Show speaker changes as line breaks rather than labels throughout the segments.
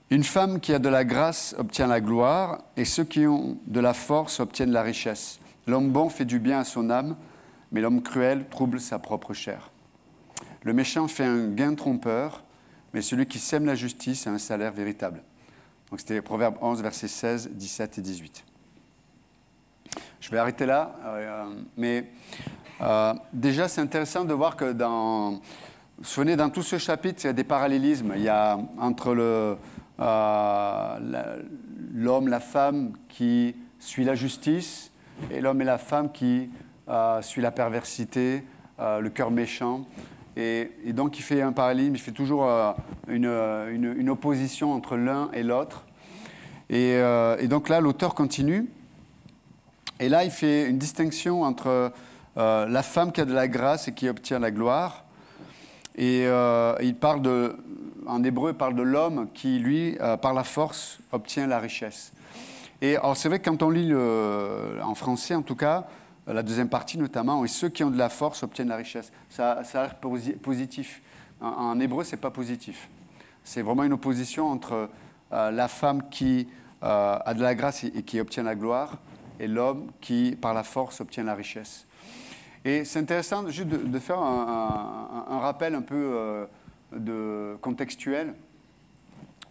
Une femme qui a de la grâce obtient la gloire, et ceux qui ont de la force obtiennent la richesse. L'homme bon fait du bien à son âme, mais l'homme cruel trouble sa propre chair. Le méchant fait un gain trompeur, mais celui qui sème la justice a un salaire véritable. Donc c'était Proverbe 11, versets 16, 17 et 18. Je vais arrêter là, mais déjà c'est intéressant de voir que vous vous souvenez, dans tout ce chapitre, il y a des parallélismes. Il y a entre l'homme, la femme qui suit la justice, et l'homme et la femme qui suit la perversité, le cœur méchant. Et donc il fait un parallélisme, il fait toujours une opposition entre l'un et l'autre. Et donc là, l'auteur continue. Et là, il fait une distinction entre la femme qui a de la grâce et qui obtient la gloire. Et il parle en hébreu, il parle de l'homme qui, lui, par la force, obtient la richesse. Et alors, c'est vrai que quand on lit en français, en tout cas, la deuxième partie notamment, et ceux qui ont de la force obtiennent la richesse. Ça a l'air positif. En hébreu, ce n'est pas positif. C'est vraiment une opposition entre la femme qui a de la grâce et qui obtient la gloire, et l'homme qui, par la force, obtient la richesse. Et c'est intéressant juste de faire un rappel un peu contextuel.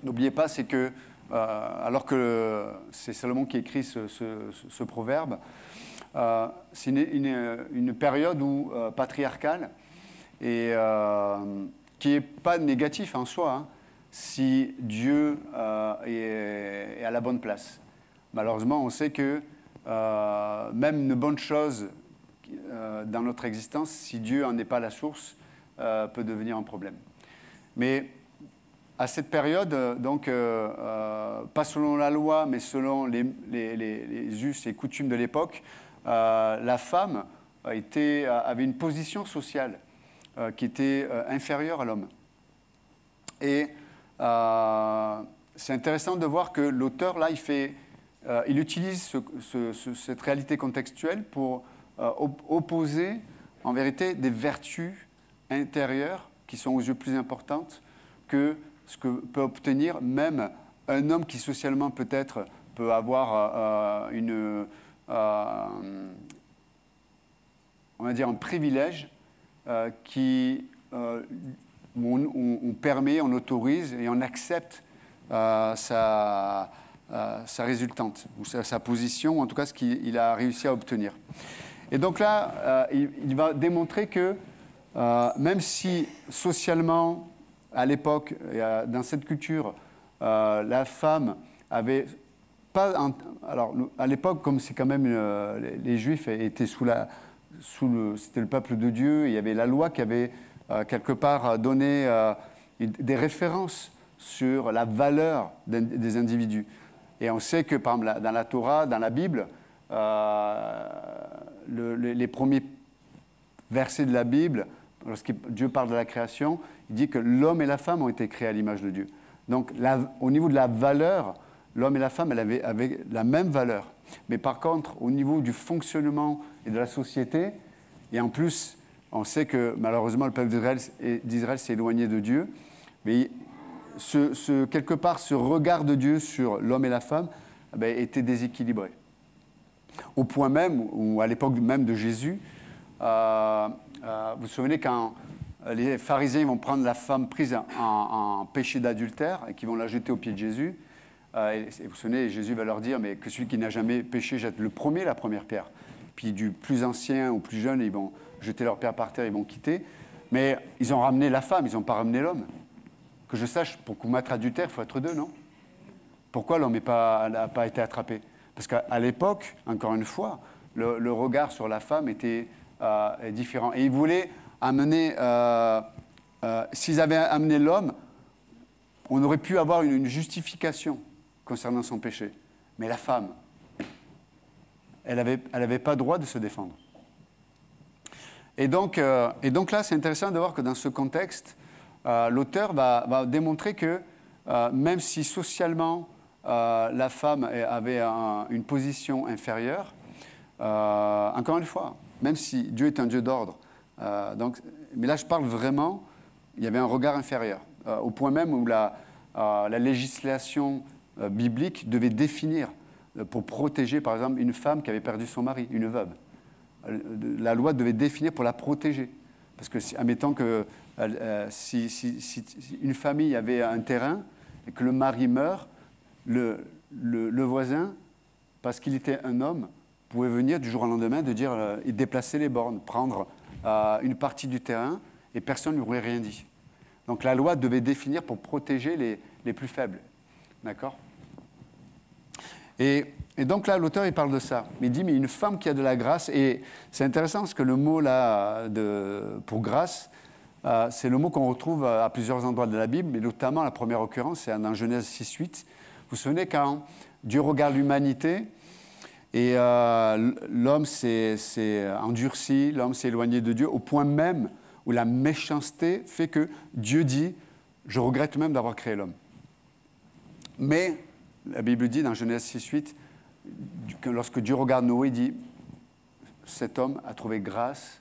N'oubliez pas, c'est que, alors que c'est Salomon qui écrit ce proverbe, c'est une période patriarcale et qui n'est pas négatif en soi, hein, si Dieu est à la bonne place. Malheureusement, on sait que même une bonne chose dans notre existence, si Dieu n'en est pas la source, peut devenir un problème. Mais à cette période, donc, pas selon la loi, mais selon les us et coutumes de l'époque, la femme avait une position sociale qui était inférieure à l'homme. Et c'est intéressant de voir que l'auteur, là, il utilise cette réalité contextuelle pour opposer, en vérité, des vertus intérieures qui sont aux yeux plus importantes que ce que peut obtenir même un homme qui socialement peut-être peut avoir on va dire un privilège où on permet, on autorise et on accepte sa résultante, ou sa position, ou en tout cas ce qu'il a réussi à obtenir. Et donc là, il va démontrer que même si socialement, à l'époque, dans cette culture, la femme avait pas... alors, à l'époque, comme c'est quand même... les Juifs étaient c'était le peuple de Dieu, il y avait la loi qui avait quelque part donné des références sur la valeur des individus. Et on sait que, par exemple, dans la Torah, dans la Bible, les premiers versets de la Bible, lorsque Dieu parle de la création, il dit que l'homme et la femme ont été créés à l'image de Dieu. Donc, au niveau de la valeur, l'homme et la femme, avaient la même valeur. Mais par contre, au niveau du fonctionnement et de la société, et en plus, on sait que malheureusement, le peuple d'Israël s'est éloigné de Dieu, mais quelque part, ce regard de Dieu sur l'homme et la femme était déséquilibré. Au point même où, à l'époque même de Jésus, vous vous souvenez quand les pharisiens vont prendre la femme prise en péché d'adultère et qui vont la jeter aux pieds de Jésus, et vous vous souvenez, Jésus va leur dire mais que celui qui n'a jamais péché jette la première pierre. Puis du plus ancien au plus jeune, ils vont jeter leur pierre par terre, ils vont quitter. Mais ils ont ramené la femme, ils n'ont pas ramené l'homme. Que je sache, pour commettre adultère, il faut être deux, non? Pourquoi l'homme n'a pas été attrapé? Parce qu'à l'époque, encore une fois, le regard sur la femme était différent. Et ils voulaient amener... s'ils avaient amené l'homme, on aurait pu avoir une justification concernant son péché. Mais la femme, elle avait pas droit de se défendre. Et donc là, c'est intéressant de voir que dans ce contexte, l'auteur va démontrer que même si socialement la femme avait une position inférieure, encore une fois, même si Dieu est un Dieu d'ordre, mais là je parle vraiment, il y avait un regard inférieur, au point même où la législation biblique devait définir pour protéger, par exemple, une femme qui avait perdu son mari, une veuve. La loi devait définir pour la protéger. Parce que, admettons que si une famille avait un terrain et que le mari meurt, le voisin, parce qu'il était un homme, pouvait venir du jour au lendemain de dire, déplacer les bornes, prendre une partie du terrain et personne ne lui aurait rien dit. Donc la loi devait définir pour protéger les plus faibles. D'accord ? Et donc là, l'auteur, il parle de ça. Il dit, mais une femme qui a de la grâce, et c'est intéressant parce que le mot là, pour grâce, c'est le mot qu'on retrouve à plusieurs endroits de la Bible, mais notamment la première occurrence, c'est dans Genèse 6:8. Vous vous souvenez quand Dieu regarde l'humanité et l'homme s'est endurci, l'homme s'est éloigné de Dieu, au point même où la méchanceté fait que Dieu dit « Je regrette même d'avoir créé l'homme ». Mais la Bible dit dans Genèse 6:8 que lorsque Dieu regarde Noé, il dit « Cet homme a trouvé grâce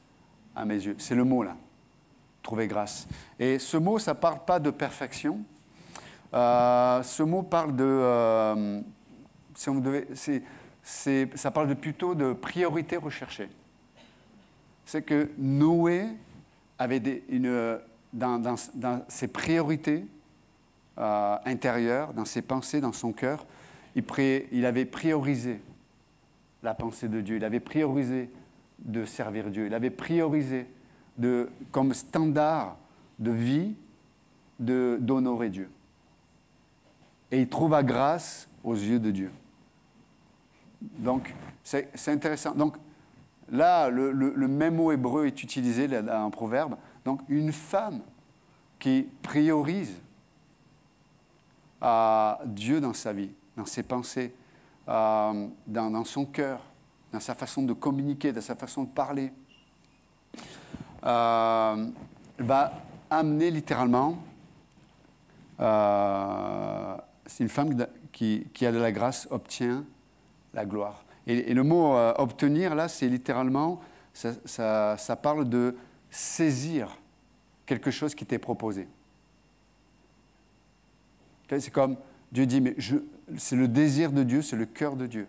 à mes yeux ». C'est le mot là, « trouver grâce ». Et ce mot, ça ne parle pas de perfection. Ce mot parle de... ça parle plutôt de priorité recherchée. C'est que Noé avait dans ses priorités intérieures, dans ses pensées, dans son cœur, il avait priorisé la pensée de Dieu, il avait priorisé de servir Dieu, il avait priorisé comme standard de vie d'honorer Dieu. Et il trouva grâce aux yeux de Dieu. Donc, c'est intéressant. Donc, là, le même mot hébreu est utilisé là, en proverbe. Donc, une femme qui priorise Dieu dans sa vie, dans ses pensées, dans son cœur, dans sa façon de communiquer, dans sa façon de parler, va amener littéralement... c'est une femme qui a de la grâce, obtient la gloire. Et le mot obtenir, là, c'est littéralement, ça parle de saisir quelque chose qui t'est proposé. C'est comme Dieu dit, mais c'est le désir de Dieu, c'est le cœur de Dieu,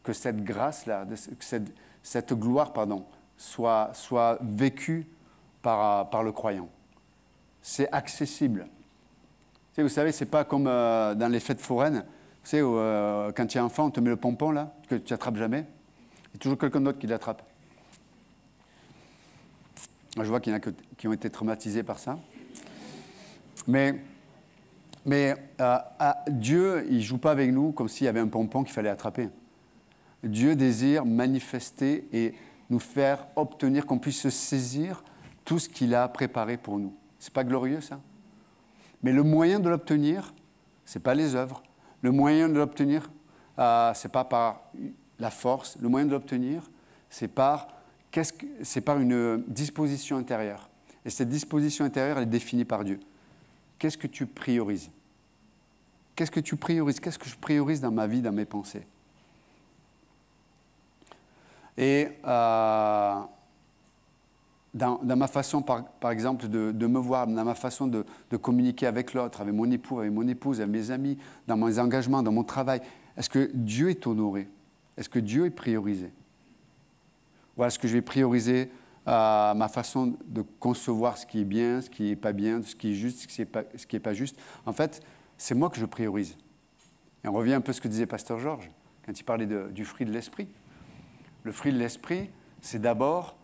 que cette grâce-là, que cette gloire, soit vécue par le croyant. C'est accessible. Vous savez, ce n'est pas comme dans les fêtes foraines, vous savez, où, quand tu es enfant, on te met le pompon, là, que tu n'attrapes jamais. Il y a toujours quelqu'un d'autre qui l'attrape. Je vois qu'il y en a qui ont été traumatisés par ça. Mais Dieu, il ne joue pas avec nous comme s'il y avait un pompon qu'il fallait attraper. Dieu désire manifester et nous faire obtenir, qu'on puisse saisir tout ce qu'il a préparé pour nous. Ce n'est pas glorieux, ça ? Mais le moyen de l'obtenir, ce n'est pas les œuvres. Le moyen de l'obtenir, ce n'est pas par la force. Le moyen de l'obtenir, c'est par une disposition intérieure. Et cette disposition intérieure, elle est définie par Dieu. Qu'est-ce que tu priorises ? Qu'est-ce que tu priorises ? Qu'est-ce que je priorise dans ma vie, dans mes pensées ? Et dans ma façon, par exemple, de me voir, dans ma façon de communiquer avec l'autre, avec mon époux, avec mon épouse, avec mes amis, dans mes engagements, dans mon travail, est-ce que Dieu est honoré ? Est-ce que Dieu est priorisé ? Ou est-ce que je vais prioriser ma façon de concevoir ce qui est bien, ce qui n'est pas bien, ce qui est juste, ce qui n'est pas juste ? En fait, c'est moi que je priorise. Et on revient un peu à ce que disait Pasteur Georges, quand il parlait du fruit de l'esprit. Le fruit de l'esprit, c'est d'abord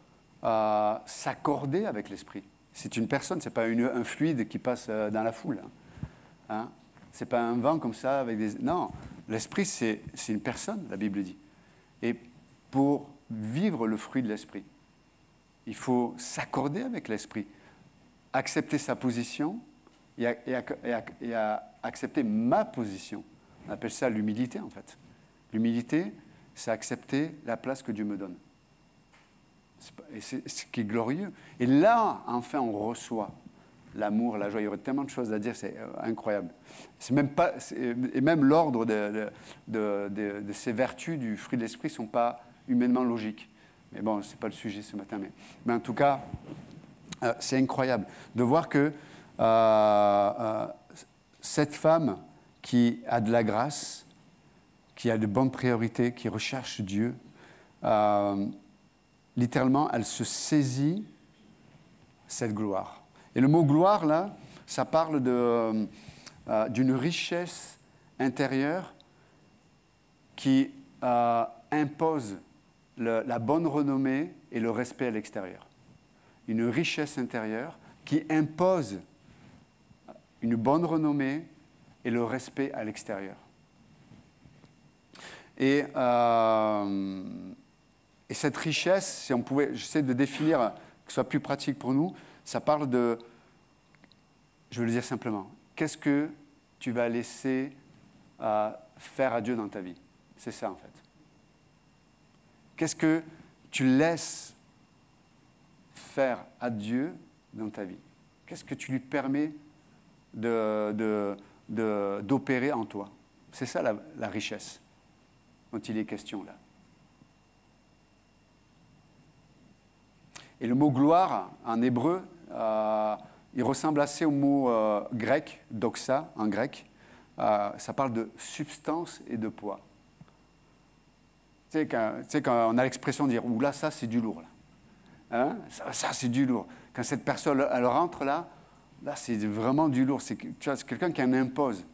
s'accorder avec l'esprit. C'est une personne, ce n'est pas un fluide qui passe dans la foule. Hein? Ce n'est pas un vent comme ça avec des... Non, l'esprit, c'est une personne, la Bible dit. Et pour vivre le fruit de l'esprit, il faut s'accorder avec l'esprit, accepter sa position et accepter ma position. On appelle ça l'humilité, en fait. L'humilité, c'est accepter la place que Dieu me donne. Et c'est ce qui est glorieux. Et là, enfin, on reçoit l'amour, la joie. Il y aurait tellement de choses à dire, c'est incroyable. Et même l'ordre de ces vertus du fruit de l'esprit ne sont pas humainement logiques. Mais bon, ce n'est pas le sujet ce matin. Mais en tout cas, c'est incroyable de voir que cette femme qui a de la grâce, qui a de bonnes priorités, qui recherche Dieu, littéralement, elle se saisit cette gloire. Et le mot gloire, là, ça parle d'une richesse intérieure qui impose la bonne renommée et le respect à l'extérieur. Une richesse intérieure qui impose une bonne renommée et le respect à l'extérieur. Et cette richesse, si on pouvait, j'essaie de définir, que ce soit plus pratique pour nous, ça parle de, je veux le dire simplement, qu'est-ce que tu vas laisser faire à Dieu dans ta vie? C'est ça en fait. Qu'est-ce que tu laisses faire à Dieu dans ta vie? Qu'est-ce que tu lui permets d'opérer en toi? C'est ça la richesse dont il est question là. Et le mot gloire, en hébreu, il ressemble assez au mot grec, doxa, en grec. Ça parle de substance et de poids. Tu sais, quand on a l'expression de dire « Ouh là, ça, c'est du lourd. » Hein? Ça, c'est du lourd. Quand cette personne, elle rentre là, c'est vraiment du lourd. C'est quelqu'un qui en impose.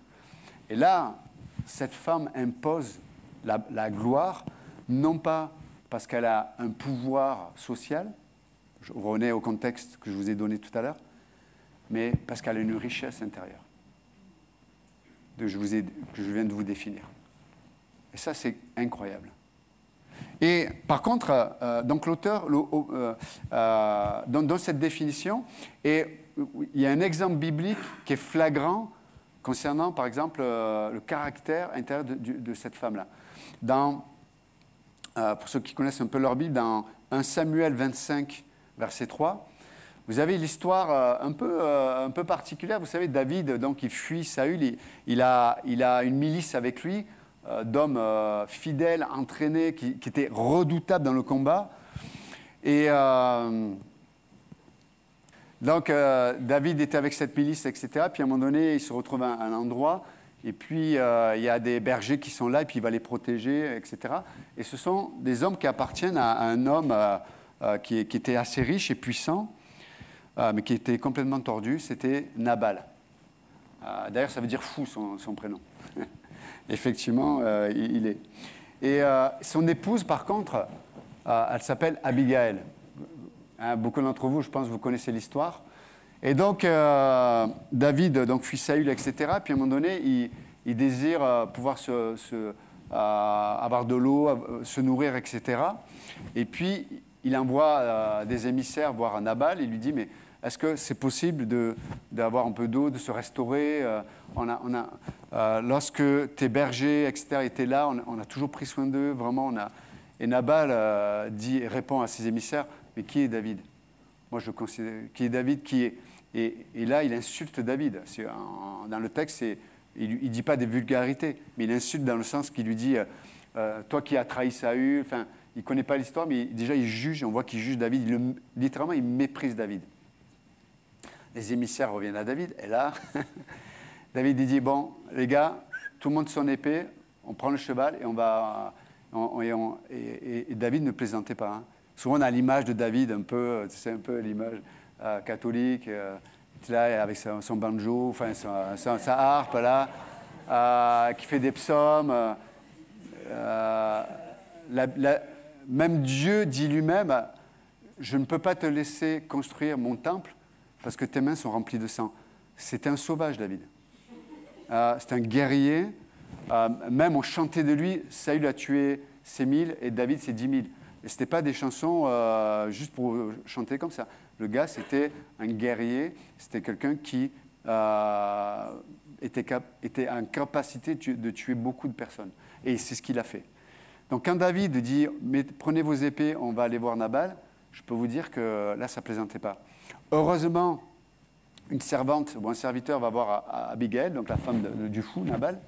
Et là, cette femme impose la gloire, non pas parce qu'elle a un pouvoir social, je revenais au contexte que je vous ai donné tout à l'heure, mais parce qu'elle a une richesse intérieure que je viens de vous définir. Et ça, c'est incroyable. Et par contre, donc l'auteur, dans cette définition, et il y a un exemple biblique qui est flagrant concernant, par exemple, le caractère intérieur de cette femme-là. Pour ceux qui connaissent un peu leur Bible, dans 1 Samuel 25, verset 3, vous avez l'histoire un peu particulière. Vous savez, David, donc, il fuit Saül, il a une milice avec lui, d'hommes fidèles, entraînés, qui étaient redoutables dans le combat. Et donc, David était avec cette milice, etc. Puis à un moment donné, il se retrouve à un endroit, et puis il y a des bergers qui sont là, et puis il va les protéger, etc. Et ce sont des hommes qui appartiennent à un homme qui était assez riche et puissant, mais qui était complètement tordu, c'était Nabal. D'ailleurs, ça veut dire fou, son prénom. Effectivement, il est. Et son épouse, par contre, elle s'appelle Abigail. Hein, beaucoup d'entre vous, je pense, vous connaissez l'histoire. Et donc, David fuit Saül, etc. Puis à un moment donné, il désire pouvoir avoir de l'eau, se nourrir, etc. Et puis, il envoie des émissaires voir Nabal et lui dit, mais est-ce que c'est possible d'avoir un peu d'eau, de se restaurer? Lorsque tes bergers, etc., étaient là, on a toujours pris soin d'eux, vraiment. Et Nabal répond à ses émissaires, mais qui est David? Moi, je considère qui est David, qui est... Et là, il insulte David. Dans le texte, il ne dit pas des vulgarités, mais il insulte dans le sens qu'il lui dit, toi qui as trahi Saül, enfin, il ne connaît pas l'histoire, mais déjà, il juge, on voit qu'il juge David. Littéralement, il méprise David. Les émissaires reviennent à David, et là, David dit, bon, les gars, tout le monde son épée, on prend le cheval, et on va... Et David ne plaisantait pas. Hein. Souvent, on a l'image de David, c'est un peu l'image catholique, là, avec son banjo, enfin, sa harpe, là, qui fait des psaumes. Même Dieu dit lui-même, je ne peux pas te laisser construire mon temple parce que tes mains sont remplies de sang. C'était un sauvage, David. C'était un guerrier. Même on chantait de lui, Saül a tué ses 1000 et David ses 10 000. Et ce n'était pas des chansons juste pour chanter comme ça. Le gars, c'était un guerrier, c'était quelqu'un qui était en capacité de tuer beaucoup de personnes. Et c'est ce qu'il a fait. Donc quand David dit « Prenez vos épées, on va aller voir Nabal », je peux vous dire que là, ça ne plaisantait pas. Heureusement, une servante ou un serviteur va voir Abigail, donc la femme du fou, Nabal.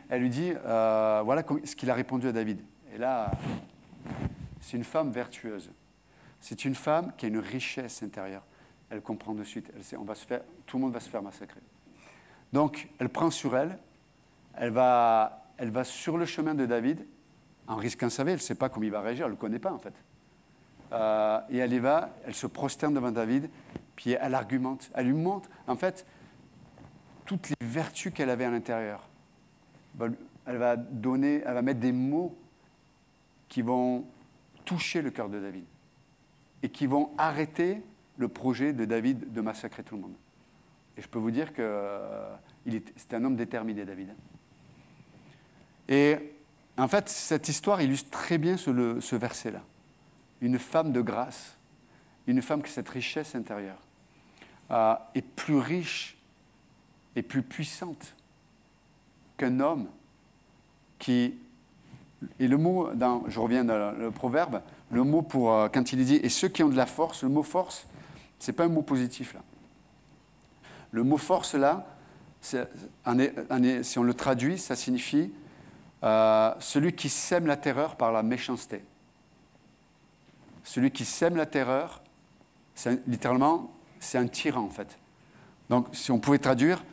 Elle lui dit voilà ce qu'il a répondu à David. Et là, c'est une femme vertueuse. C'est une femme qui a une richesse intérieure. Elle comprend de suite. Elle sait, tout le monde va se faire massacrer. Donc, elle prend sur elle, elle va sur le chemin de David, en risquant sa vie, elle ne sait pas comment il va réagir, elle ne le connaît pas en fait. Et elle y va, elle se prosterne devant David, puis elle argumente, elle lui montre, en fait, toutes les vertus qu'elle avait à l'intérieur. Elle va mettre des mots qui vont toucher le cœur de David et qui vont arrêter le projet de David de massacrer tout le monde. Et je peux vous dire que c'était un homme déterminé, David. Et en fait, cette histoire illustre très bien ce verset-là. Une femme de grâce, une femme qui a cette richesse intérieure, est plus riche et plus puissante qu'un homme qui... Et le mot, je reviens dans le proverbe, le mot pour quand il est dit « et ceux qui ont de la force », le mot « force », ce n'est pas un mot positif là. Le mot « force » là, si on le traduit, ça signifie celui qui sème la terreur par la méchanceté. Celui qui sème la terreur, littéralement, c'est un tyran en fait. Donc si on pouvait traduire,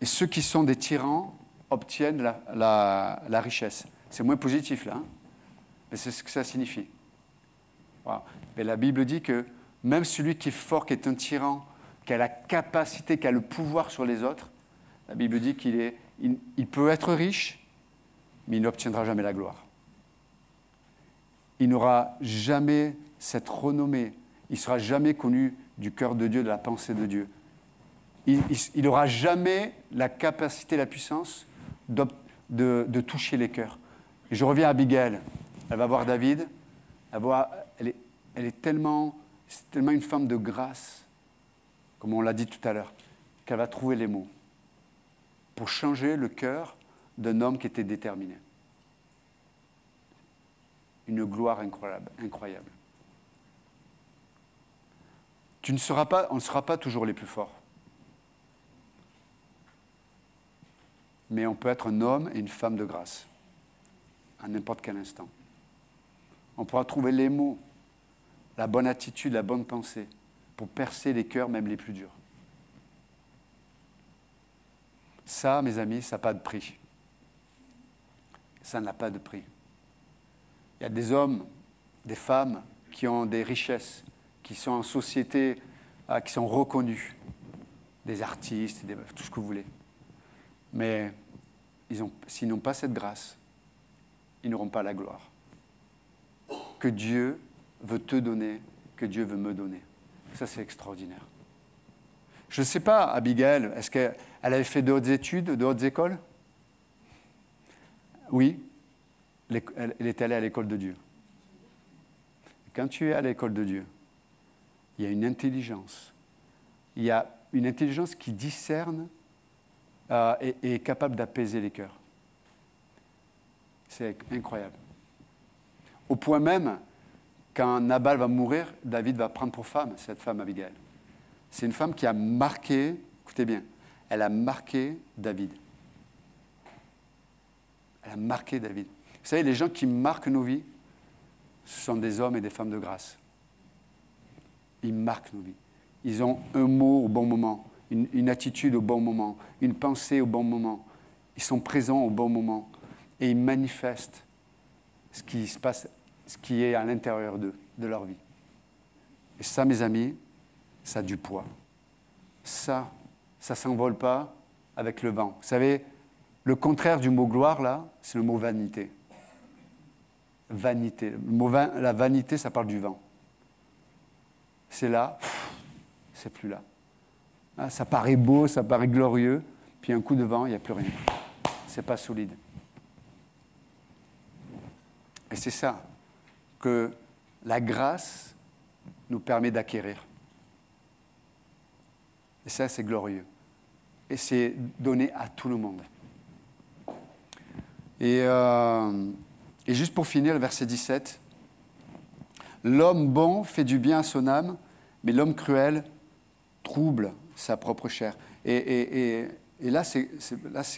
et ceux qui sont des tyrans obtiennent la richesse. C'est moins positif là, hein, mais c'est ce que ça signifie. Voilà. Mais la Bible dit que même celui qui est fort, qui est un tyran, qui a la capacité, qui a le pouvoir sur les autres, la Bible dit il peut être riche, mais il n'obtiendra jamais la gloire. Il n'aura jamais cette renommée, il ne sera jamais connu du cœur de Dieu, de la pensée de Dieu. Il n'aura jamais la capacité, la puissance de toucher les cœurs. Et je reviens à Abigail. Elle va voir David. Elle est tellement une femme de grâce, comme on l'a dit tout à l'heure, qu'elle va trouver les mots pour changer le cœur d'un homme qui était déterminé. Une gloire incroyable. On ne sera pas toujours les plus forts. Mais on peut être un homme et une femme de grâce, à n'importe quel instant. On pourra trouver les mots, la bonne attitude, la bonne pensée, pour percer les cœurs, même les plus durs. Ça, mes amis, ça n'a pas de prix. Ça n'a pas de prix. Il y a des hommes, des femmes qui ont des richesses, qui sont en société, qui sont reconnus, des artistes, tout ce que vous voulez. Mais s'ils n'ont pas cette grâce, ils n'auront pas la gloire que Dieu veut te donner, que Dieu veut me donner. Ça, c'est extraordinaire. Je ne sais pas, Abigail, est-ce qu'elle avait fait d'autres études, d'autres écoles? Oui, elle est allée à l'école de Dieu. Quand tu es à l'école de Dieu, il y a une intelligence. Il y a une intelligence qui discerne et est capable d'apaiser les cœurs. C'est incroyable. Au point même, quand Nabal va mourir, David va prendre pour femme cette femme Abigail. C'est une femme qui a marqué, écoutez bien, elle a marqué David. Elle a marqué David. Vous savez, les gens qui marquent nos vies, ce sont des hommes et des femmes de grâce. Ils marquent nos vies. Ils ont un mot au bon moment, une attitude au bon moment, une pensée au bon moment. Ils sont présents au bon moment et ils manifestent ce qui se passe, ce qui est à l'intérieur d'eux, de leur vie. Et ça, mes amis, ça a du poids. Ça ne s'envole pas avec le vent. Vous savez, le contraire du mot gloire, là, c'est le mot vanité. Vanité. La vanité, ça parle du vent. C'est là, c'est plus là. Ah, ça paraît beau, ça paraît glorieux, puis un coup de vent, il n'y a plus rien. C'est pas solide. Et c'est ça que la grâce nous permet d'acquérir. Et ça, c'est glorieux. Et c'est donné à tout le monde. Et juste pour finir, le verset 17. L'homme bon fait du bien à son âme, mais l'homme cruel trouble sa propre chair. Et là, c'est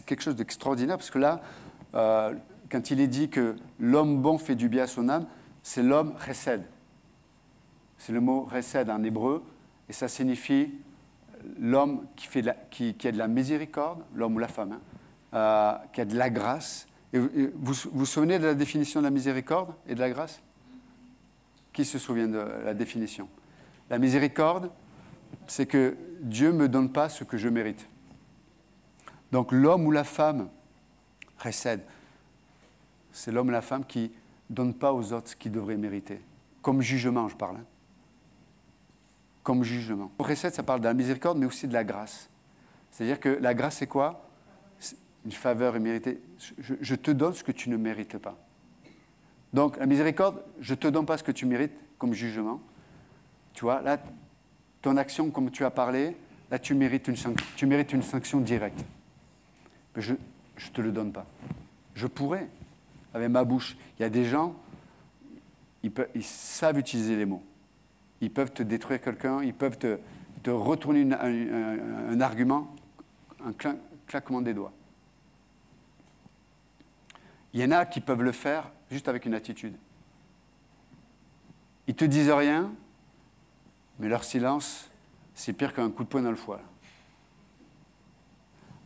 quelque chose d'extraordinaire, parce que là, quand il est dit que l'homme bon fait du bien à son âme, c'est l'homme chesed. C'est le mot chesed en hébreu, et ça signifie l'homme qui a de la miséricorde, l'homme ou la femme, qui a de la grâce. Et vous vous souvenez de la définition de la miséricorde et de la grâce? Qui se souvient de la définition? La miséricorde, c'est que Dieu ne me donne pas ce que je mérite. Donc l'homme ou la femme chesed, c'est l'homme ou la femme qui ne donne pas aux autres ce qu'ils devraient mériter. Comme jugement, je parle. Comme jugement. Pour chesed, ça parle de la miséricorde, mais aussi de la grâce. C'est-à-dire que la grâce, c'est quoi? C'est une faveur imméritée. Je te donne ce que tu ne mérites pas. Donc, la miséricorde, je ne te donne pas ce que tu mérites comme jugement. Tu vois, là, ton action, comme tu as parlé, là, tu mérites une sanction directe. Mais je ne te le donne pas. Je pourrais, avec ma bouche. Il y a des gens, ils savent utiliser les mots. Ils peuvent te détruire quelqu'un, ils peuvent te retourner un argument, un claquement des doigts. Il y en a qui peuvent le faire juste avec une attitude. Ils ne te disent rien, mais leur silence, c'est pire qu'un coup de poing dans le foie.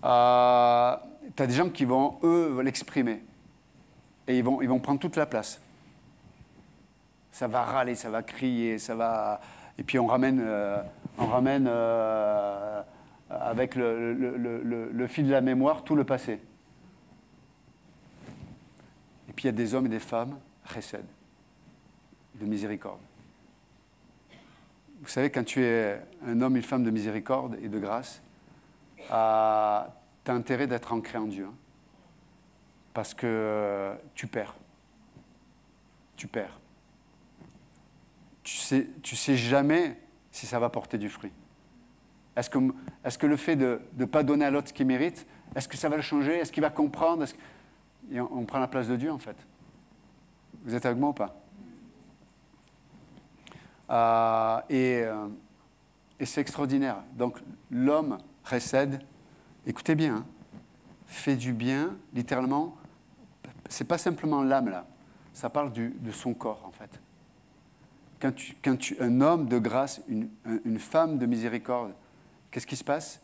Tu as des gens qui vont, eux, l'exprimer. Et ils vont prendre toute la place. Ça va râler, ça va crier, ça va... Et puis on ramène avec le fil de la mémoire tout le passé. Et puis il y a des hommes et des femmes, chesed, de miséricorde. Vous savez, quand tu es un homme, une femme de miséricorde et de grâce, tu as intérêt d'être ancré en Dieu. Hein, parce que tu perds. Tu perds. Tu sais jamais si ça va porter du fruit. Est-ce que le fait de ne pas donner à l'autre ce qu'il mérite, est-ce que ça va le changer? Est-ce qu'il va comprendre? Et on prend la place de Dieu, en fait. Vous êtes avec moi ou pas? Et c'est extraordinaire. Donc, l'homme chesed, écoutez bien, hein, fait du bien, littéralement, c'est pas simplement l'âme, là. Ça parle de son corps, en fait. Un homme de grâce, une femme de miséricorde, qu'est-ce qui se passe?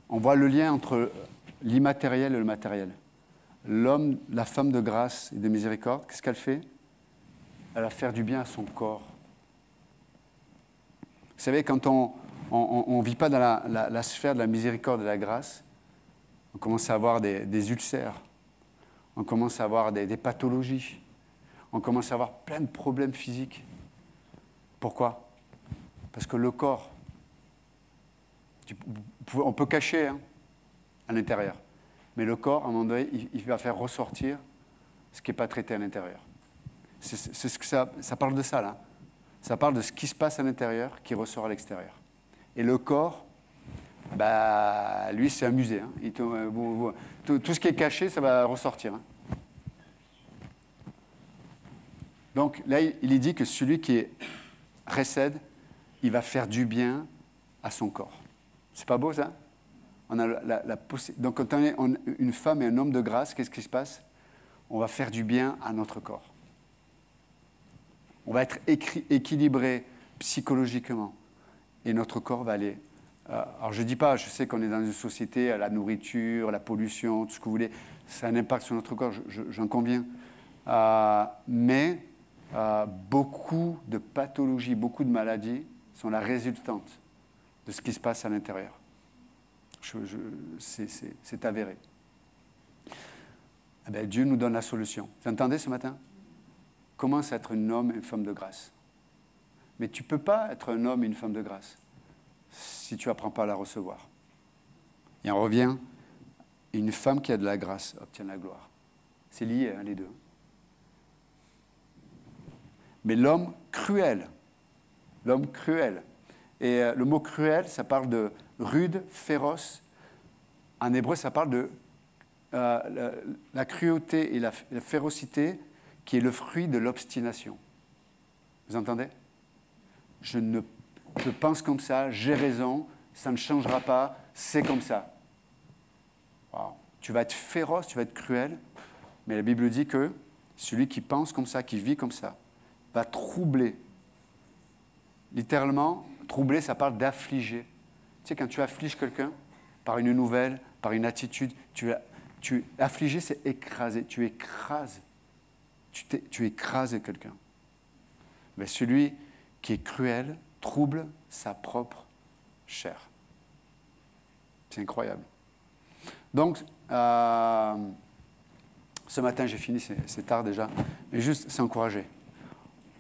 On voit le lien entre l'immatériel et le matériel. L'homme, la femme de grâce et de miséricorde, qu'est-ce qu'elle fait? Elle va faire du bien à son corps. Vous savez, quand on ne vit pas dans la sphère de la miséricorde et de la grâce, on commence à avoir des ulcères, on commence à avoir des pathologies, on commence à avoir plein de problèmes physiques. Pourquoi? Parce que le corps, on peut cacher hein, à l'intérieur, mais le corps, à un moment donné, il va faire ressortir ce qui n'est pas traité à l'intérieur. Ça parle de ça, là. Ça parle de ce qui se passe à l'intérieur qui ressort à l'extérieur. Et le corps, bah, lui, c'est un musée. Hein. Tout ce qui est caché, ça va ressortir. Hein. Donc là, il est dit que celui qui est chesed, il va faire du bien à son corps. C'est pas beau, ça? On a Donc quand on est une femme et un homme de grâce, qu'est-ce qui se passe? On va faire du bien à notre corps. On va être équilibré psychologiquement. Et notre corps va aller... alors je ne dis pas, je sais qu'on est dans une société, la nourriture, la pollution, tout ce que vous voulez, ça a un impact sur notre corps, j'en conviens. Mais beaucoup de pathologies, beaucoup de maladies sont la résultante de ce qui se passe à l'intérieur. C'est avéré. Eh bien, Dieu nous donne la solution. Vous entendez ce matin? Commence à être un homme et une femme de grâce. Mais tu ne peux pas être un homme et une femme de grâce si tu n'apprends pas à la recevoir. Et on revient, une femme qui a de la grâce obtient la gloire. C'est lié, hein, les deux. Mais l'homme cruel, et le mot cruel, ça parle de rude, féroce. En hébreu, ça parle de la cruauté et la férocité qui est le fruit de l'obstination. Vous entendez? Je pense comme ça, j'ai raison, ça ne changera pas, c'est comme ça. Wow. Tu vas être féroce, tu vas être cruel, mais la Bible dit que celui qui pense comme ça, qui vit comme ça, va troubler. Littéralement, troubler, ça parle d'affliger. Tu sais, quand tu affliges quelqu'un par une nouvelle, par une attitude, affliger, c'est écraser. Tu écrases. Tu écrases quelqu'un. Mais celui qui est cruel trouble sa propre chair. C'est incroyable. Donc, ce matin, j'ai fini, c'est tard déjà, mais juste s'encourager.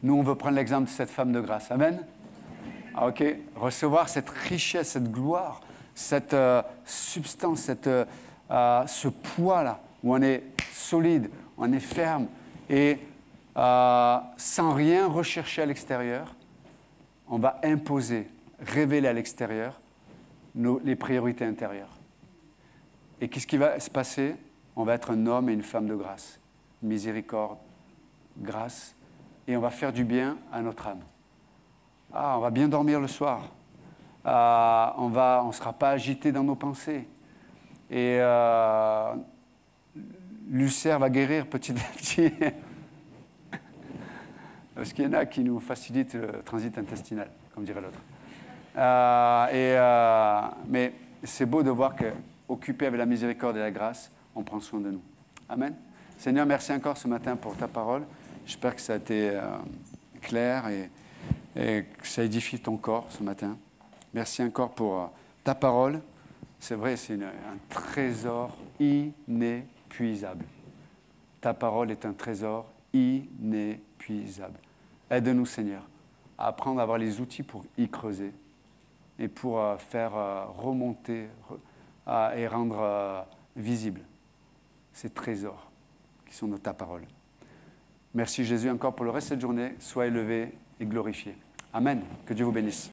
Nous, on veut prendre l'exemple de cette femme de grâce. Amen. Ah, ok. Recevoir cette richesse, cette gloire, cette substance, ce poids-là, où on est solide, on est ferme, et sans rien rechercher à l'extérieur, on va imposer, révéler à l'extérieur les priorités intérieures. Et qu'est-ce qui va se passer? On va être un homme et une femme de grâce, miséricorde, grâce, et on va faire du bien à notre âme. On va bien dormir le soir. On ne sera pas agité dans nos pensées. Et l'ulcère va guérir petit à petit. Parce qu'il y en a qui nous facilitent le transit intestinal, comme dirait l'autre. Mais c'est beau de voir qu'occupé avec la miséricorde et la grâce, on prend soin de nous. Amen. Seigneur, merci encore ce matin pour ta parole. J'espère que ça a été clair et que ça édifie ton corps ce matin. Merci encore pour ta parole. C'est vrai, c'est un trésor inépuisable. Ta parole est un trésor inépuisable. Aide-nous, Seigneur, à apprendre à avoir les outils pour y creuser et pour faire remonter et rendre visible ces trésors qui sont de ta parole. Merci Jésus encore pour le reste de cette journée. Sois élevé et glorifié. Amen. Que Dieu vous bénisse.